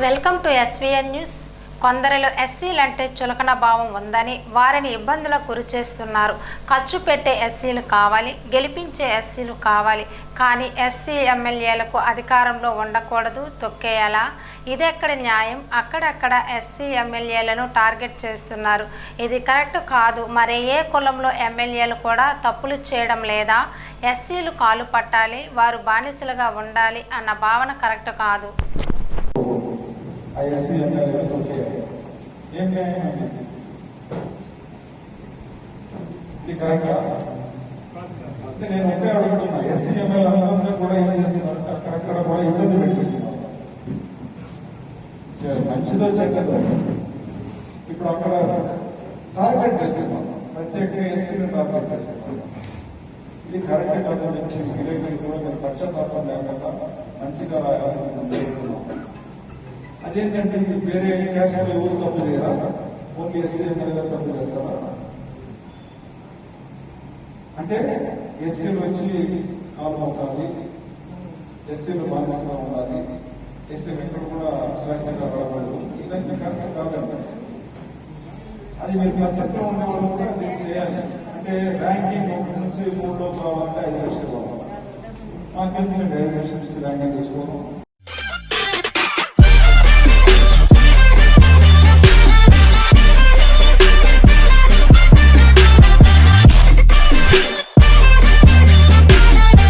Welcome to SVN news. కొందరిలో ఎస్సీలంటే చులకన భావం ఉందని వారిని ఇబ్బందులకు గురిచేస్తున్నారు. ఖర్చు పెట్టే ఎస్సీలు కావాలి, గెలిపించే ఎస్సీలు కావాలి, కానీ ఎస్సీ ఎమ్మెల్యేలకు అధికారంలో ఉండకూడదు, తొక్కేయాలా? ఇదెక్కడి న్యాయం? అక్కడక్కడ ఎస్సీ ఎమ్మెల్యేలను టార్గెట్ చేస్తున్నారు. ఇది కరెక్ట్ కాదు. మరి ఏ కులంలో ఎమ్మెల్యేలు కూడా తప్పులు చేయడం లేదా? ఎస్సీలు కాలు పట్టాలి, వారు బానిసలుగా ఉండాలి అన్న భావన కరెక్ట్ కాదు. ఏం ఇది కరెక్టా? నేను ఒకే అడుగుతున్నా, ఎస్సీ ఎమ్మెల్యేలందరూ కూడా ఏం చేస్తున్నారు? అక్కడక్కడ కూడా ఇబ్బంది పెట్టిస్తున్నారు. మంచిదో చెడ్డదో ఇప్పుడు అక్కడ టార్గెట్ చేస్తున్నాం, ప్రత్యేకంగా ఎస్సీని టార్గెట్ చేస్తున్నాం. ఇది కరెక్ట్ కాదని చెప్పి విలేకరులు కూడా మీరు పక్షపాతం లేకుండా మంచిగా జరుగుతున్నాం. అదేంటంటే వేరే క్యాస్ట్ ఎవరు తప్పు చేయరా? ఓన్లీ ఎస్సీ ఎమ్మెల్యే తప్పు చేస్తారా? అంటే ఎస్సీలు వచ్చి కాలు అవుతుంది, ఎస్సీలు బానిసగా ఉండాలి, ఎస్సీలు ఎక్కడ కూడా స్వేచ్ఛగా రాకూడదు, ఇవన్నీ కరెక్ట్ కాదండి. అది మీరు ప్రత్యేకంగా ఉండే వాళ్ళు కూడా దీన్ని చేయాలి. అంటే ర్యాంకింగ్ 1 నుంచి 3లో కావాలంటే 5 లక్షలు కావాలి. మాకెందుకంటే 5 లక్షలు ఇచ్చి ర్యాంకింగ్ తీసుకోవడం